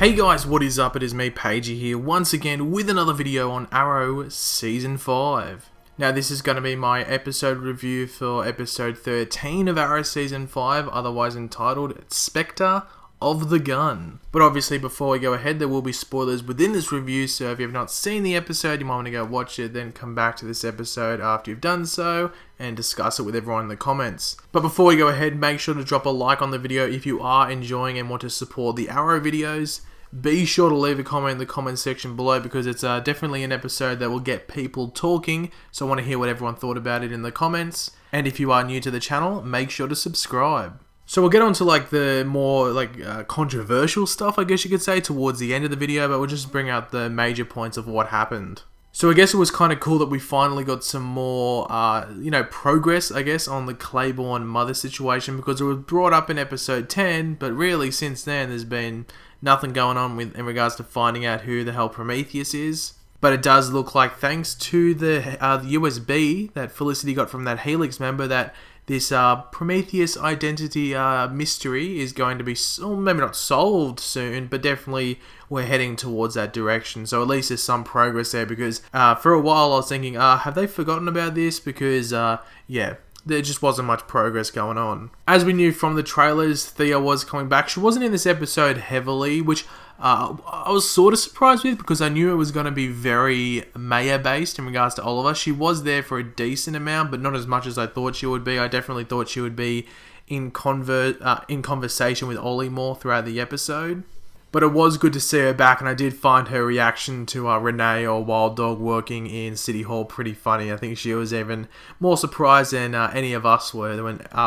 Hey guys, what is up? It is me, Pagey here, once again with another video on Arrow Season 5. Now this is going to be my episode review for episode 13 of Arrow Season 5, otherwise entitled Spectre of the Gun. But obviously before we go ahead, there will be spoilers within this review, so if you have not seen the episode, you might want to go watch it, then come back to this episode after you've done so, and discuss it with everyone in the comments. But before we go ahead, make sure to drop a like on the video if you are enjoying and want to support the Arrow videos. Be sure to leave a comment in the comment section below because it's definitely an episode that will get people talking, so I want to hear what everyone thought about it in the comments. And if you are new to the channel, make sure to subscribe. So we'll get on to the more controversial stuff, I guess you could say, towards the end of the video, but we'll just bring out the major points of what happened. So I guess it was kind of cool that we finally got some more, progress, I guess, on the Claiborne mother situation, because it was brought up in episode 10, but really since then there's been nothing going on in regards to finding out who the hell Prometheus is. But it does look like, thanks to the USB that Felicity got from that Helix member, that this Prometheus identity mystery is going to be, maybe not solved soon, but definitely we're heading towards that direction. So at least there's some progress there, because for a while I was thinking, have they forgotten about this? Because, there just wasn't much progress going on. As we knew from the trailers, Thea was coming back. She wasn't in this episode heavily, which I was sort of surprised with, because I knew it was going to be very Maya-based in regards to Oliver. She was there for a decent amount, but not as much as I thought she would be. I definitely thought she would be in conversation with Ollie more throughout the episode. But it was good to see her back, and I did find her reaction to Renee or Wild Dog working in City Hall pretty funny. I think she was even more surprised than any of us were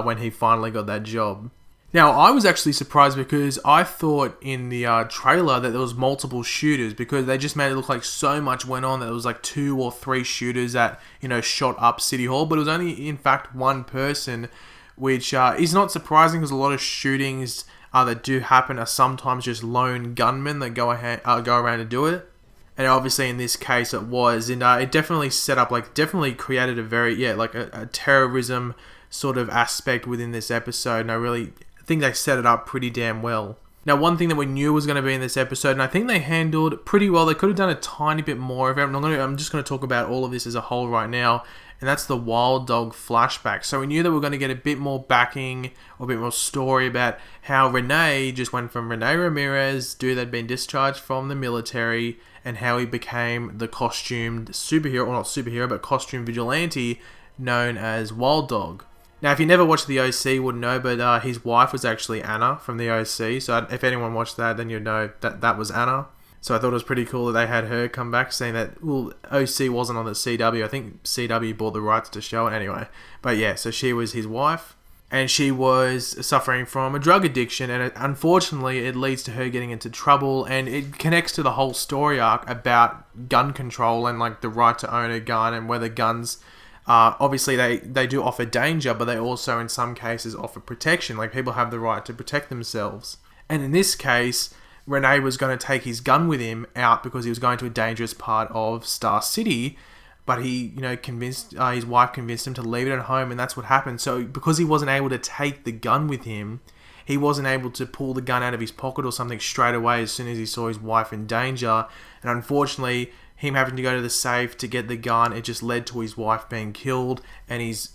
when he finally got that job. Now, I was actually surprised because I thought in the trailer that there was multiple shooters, because they just made it look like so much went on, that there was 2 or 3 shooters that, shot up City Hall, but it was only, in fact, one person, which is not surprising, because a lot of shootings that do happen are sometimes just lone gunmen that go around and do it. And obviously in this case it was, and it definitely set up, definitely created a very, a terrorism sort of aspect within this episode, and I really think they set it up pretty damn well. Now, one thing that we knew was going to be in this episode, and I think they handled pretty well, they could have done a tiny bit more of it. I'm just going to talk about all of this as a whole right now, and that's the Wild Dog flashback. So we knew that we were going to get a bit more backing, or a bit more story about how Renee just went from Renee Ramirez, dude that had been discharged from the military, and how he became the costumed superhero, or not superhero, but costumed vigilante known as Wild Dog. Now, if you never watched the OC, you wouldn't know, but his wife was actually Anna from the OC. So if anyone watched that, then you'd know that was Anna. So I thought it was pretty cool that they had her come back, saying that, OC wasn't on the CW. I think CW bought the rights to show it anyway. But yeah, so she was his wife, and she was suffering from a drug addiction, and unfortunately it leads to her getting into trouble, and it connects to the whole story arc about gun control and the right to own a gun, and whether guns... obviously they do offer danger, but they also in some cases offer protection. People have the right to protect themselves. And in this case, Renee was going to take his gun with him out because he was going to a dangerous part of Star City, but he, convinced his wife convinced him to leave it at home, and that's what happened. So because he wasn't able to take the gun with him, he wasn't able to pull the gun out of his pocket or something straight away as soon as he saw his wife in danger. And unfortunately, him having to go to the safe to get the gun, it just led to his wife being killed, and his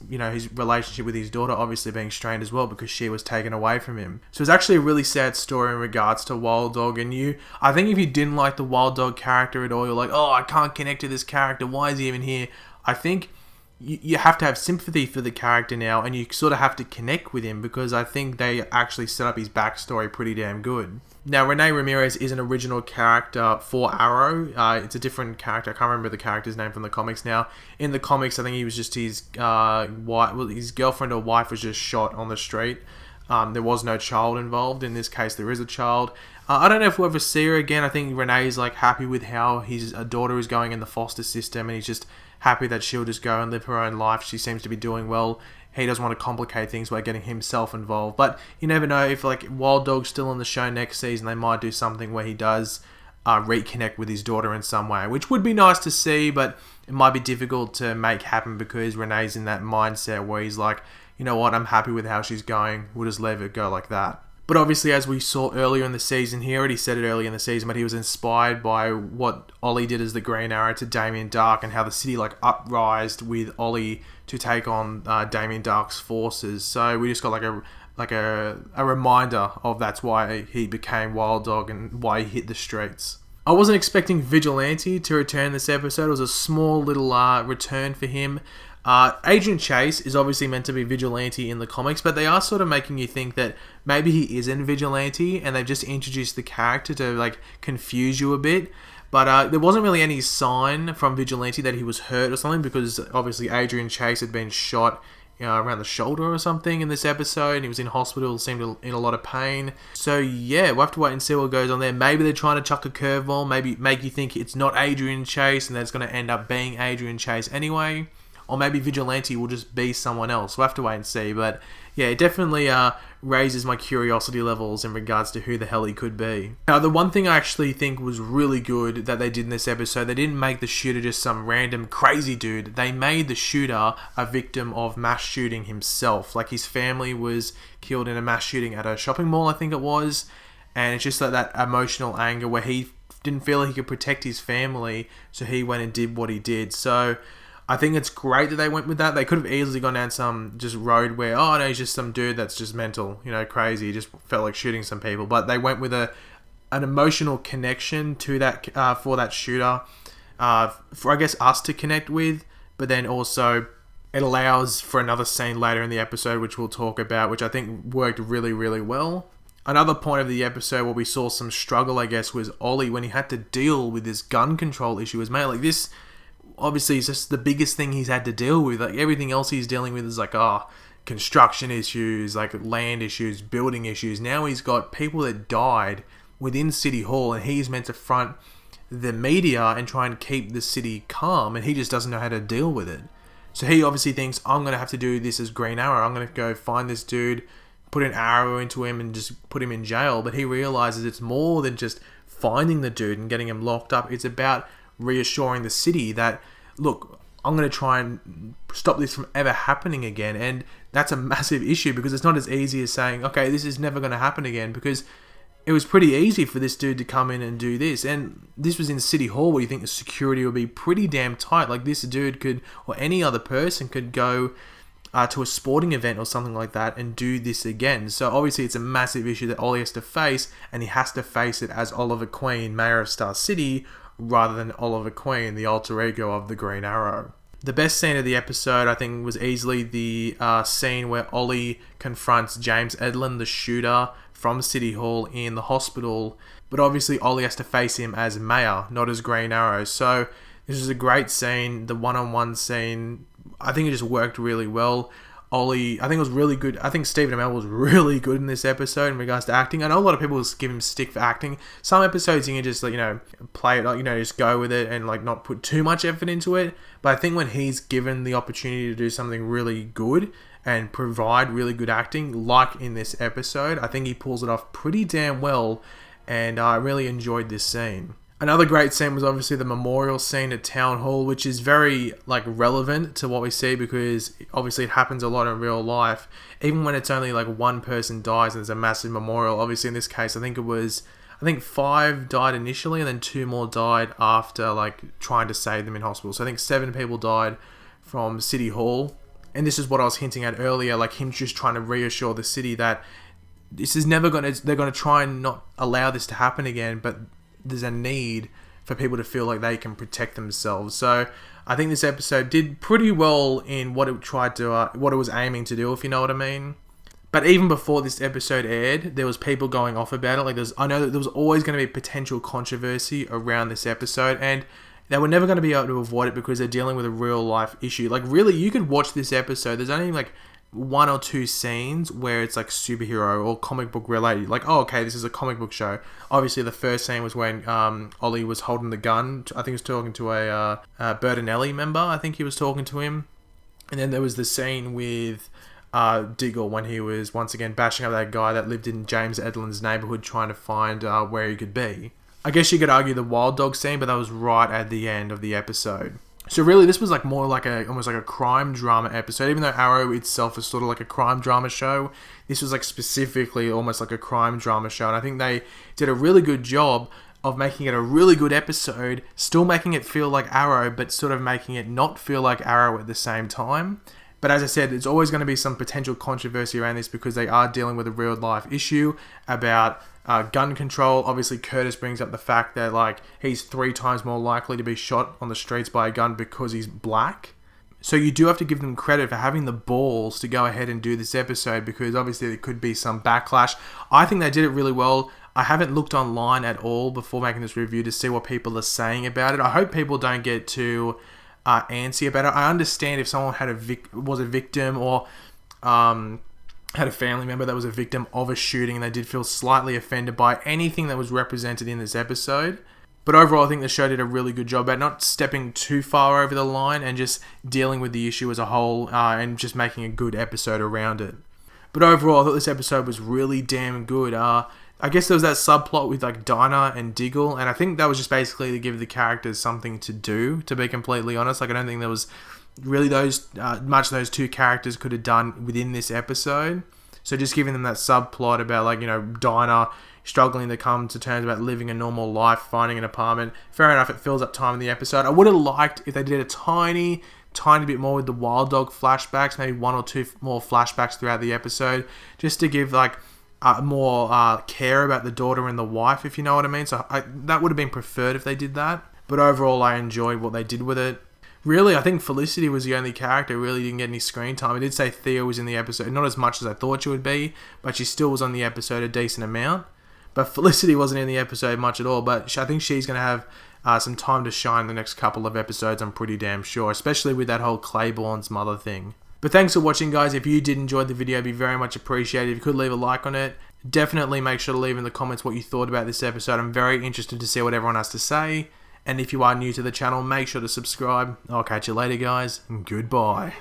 relationship with his daughter obviously being strained as well, because she was taken away from him. So it's actually a really sad story in regards to Wild Dog, and I think if you didn't like the Wild Dog character at all, you're like, I can't connect to this character, why is he even here? I think you have to have sympathy for the character now, and you sort of have to connect with him, because I think they actually set up his backstory pretty damn good. Now, Renee Ramirez is an original character for Arrow. It's a different character. I can't remember the character's name from the comics now. In the comics, I think he was just his his girlfriend or wife was just shot on the street. There was no child involved. In this case, there is a child. I don't know if we'll ever see her again. I think Renee's happy with how his daughter is going in the foster system, and he's just happy that she'll just go and live her own life. She seems to be doing well. He doesn't want to complicate things by getting himself involved. But you never know, if Wild Dog's still on the show next season, they might do something where he does reconnect with his daughter in some way, which would be nice to see, but it might be difficult to make happen because Renee's in that mindset where he's like, you know what, I'm happy with how she's going, we'll just leave it go like that. But obviously, as we saw earlier in the season, he already said it earlier in the season, but he was inspired by what Ollie did as the Green Arrow to Damien Darhk, and how the city uprised with Ollie to take on Damien Darhk's forces. So we just got a reminder of that's why he became Wild Dog and why he hit the streets. I wasn't expecting Vigilante to return this episode. It was a small little return for him. Adrian Chase is obviously meant to be Vigilante in the comics, but they are sort of making you think that maybe he isn't Vigilante, and they've just introduced the character to confuse you a bit. But there wasn't really any sign from Vigilante that he was hurt or something, because obviously Adrian Chase had been shot around the shoulder or something in this episode, and he was in hospital, seemed in a lot of pain. So yeah, we'll have to wait and see what goes on there. Maybe they're trying to chuck a curveball, maybe make you think it's not Adrian Chase and that's going to end up being Adrian Chase anyway. Or maybe Vigilante will just be someone else. We'll have to wait and see. But yeah, it definitely raises my curiosity levels in regards to who the hell he could be. Now, the one thing I actually think was really good that they did in this episode, they didn't make the shooter just some random crazy dude. They made the shooter a victim of mass shooting himself. Like, his family was killed in a mass shooting at a shopping mall, I think it was. And it's just that emotional anger where he didn't feel like he could protect his family, so he went and did what he did. So I think it's great that they went with that. They could have easily gone down some just road where, oh no, he's just some dude that's just mental, crazy. He just felt like shooting some people. But they went with an emotional connection to that for that shooter, for I guess us to connect with. But then also it allows for another scene later in the episode, which we'll talk about, which I think worked really, really well. Another point of the episode where we saw some struggle, I guess, was Ollie when he had to deal with this gun control issue. This obviously it's just the biggest thing he's had to deal with. Like, everything else he's dealing with is construction issues, land issues, building issues. Now he's got people that died within City Hall, and he's meant to front the media and try and keep the city calm, and he just doesn't know how to deal with it. So he obviously thinks, I'm going to have to do this as Green Arrow. I'm going to go find this dude, put an arrow into him and just put him in jail. But he realizes it's more than just finding the dude and getting him locked up. It's about reassuring the city that, look, I'm going to try and stop this from ever happening again. And that's a massive issue, because it's not as easy as saying, okay, this is never going to happen again, because it was pretty easy for this dude to come in and do this. And this was in City Hall, where you think the security would be pretty damn tight. Like, this dude could, or any other person could go to a sporting event or something like that and do this again. So obviously it's a massive issue that Ollie has to face, and he has to face it as Oliver Queen, Mayor of Star City, rather than Oliver Queen, the alter ego of the Green Arrow. The best scene of the episode, I think, was easily the scene where Ollie confronts James Edlin, the shooter, from City Hall in the hospital. But obviously Ollie has to face him as Mayor, not as Green Arrow. So this is a great scene. The one-on-one scene, I think it just worked really well. Ollie, I think it was really good. I think Stephen Amell was really good in this episode in regards to acting. I know a lot of people give him stick for acting. Some episodes you can just play it, just go with it and not put too much effort into it. But I think when he's given the opportunity to do something really good and provide really good acting, like in this episode, I think he pulls it off pretty damn well, and I really enjoyed this scene. Another great scene was obviously the memorial scene at Town Hall, which is very relevant to what we see, because obviously it happens a lot in real life. Even when it's only one person dies and there's a massive memorial. Obviously in this case, I think 5 died initially, and then 2 more died after trying to save them in hospital. So I think 7 people died from City Hall. And this is what I was hinting at earlier, him just trying to reassure the city that this is they're going to try and not allow this to happen again, but there's a need for people to feel like they can protect themselves. So I think this episode did pretty well in what it tried to, what it was aiming to do, if you know what I mean. But even before this episode aired, there was people going off about it. I know that there was always going to be potential controversy around this episode, and they were never going to be able to avoid it because they're dealing with a real life issue. Really, you could watch this episode. There's only 1 or 2 scenes where it's superhero or comic book related. Oh, okay, this is a comic book show. Obviously, the first scene was when Ollie was holding the gun. I think he was talking to a Bertinelli member. I think he was talking to him. And then there was the scene with Diggle when he was once again bashing up that guy that lived in James Edlin's neighborhood, trying to find where he could be. I guess you could argue the Wild Dog scene, but that was right at the end of the episode. So really, this was like more like almost like a crime drama episode. Even though Arrow itself is sort of like a crime drama show, this was like specifically almost like a crime drama show. And I think they did a really good job of making it a really good episode, still making it feel like Arrow, but sort of making it not feel like Arrow at the same time. But as I said, there's always going to be some potential controversy around this because they are dealing with a real life issue about gun control. Obviously, Curtis brings up the fact that like he's 3 times more likely to be shot on the streets by a gun because he's black. So you do have to give them credit for having the balls to go ahead and do this episode, because obviously there could be some backlash. I think they did it really well. I haven't looked online at all before making this review to see what people are saying about it. I hope people don't get too antsy about it. I understand if someone had was a victim or had a family member that was a victim of a shooting and they did feel slightly offended by anything that was represented in this episode. But overall, I think the show did a really good job at not stepping too far over the line and just dealing with the issue as a whole and just making a good episode around it. But overall, I thought this episode was really damn good. I guess there was that subplot with like Dinah and Diggle, and I think that was just basically to give the characters something to do, to be completely honest. Like, I don't think there was really much those 2 characters could have done within this episode. So just giving them that subplot about like, you know, Dinah struggling to come to terms about living a normal life, finding an apartment. Fair enough, it fills up time in the episode. I would have liked if they did a tiny bit more with the Wild Dog flashbacks, maybe 1 or 2 more flashbacks throughout the episode, just to give like more care about the daughter and the wife, if you know what I mean. So that would have been preferred if they did that. But overall, I enjoyed what they did with it. Really, I think Felicity was the only character who really didn't get any screen time. I did say Thea was in the episode, not as much as I thought she would be, but she still was on the episode a decent amount. But Felicity wasn't in the episode much at all, but I think she's going to have some time to shine the next couple of episodes, I'm pretty damn sure, especially with that whole Claiborne's mother thing. But thanks for watching, guys. If you did enjoy the video, it'd be very much appreciated if you could leave a like on it. Definitely make sure to leave in the comments what you thought about this episode. I'm very interested to see what everyone has to say. And if you are new to the channel, make sure to subscribe. I'll catch you later, guys. Goodbye.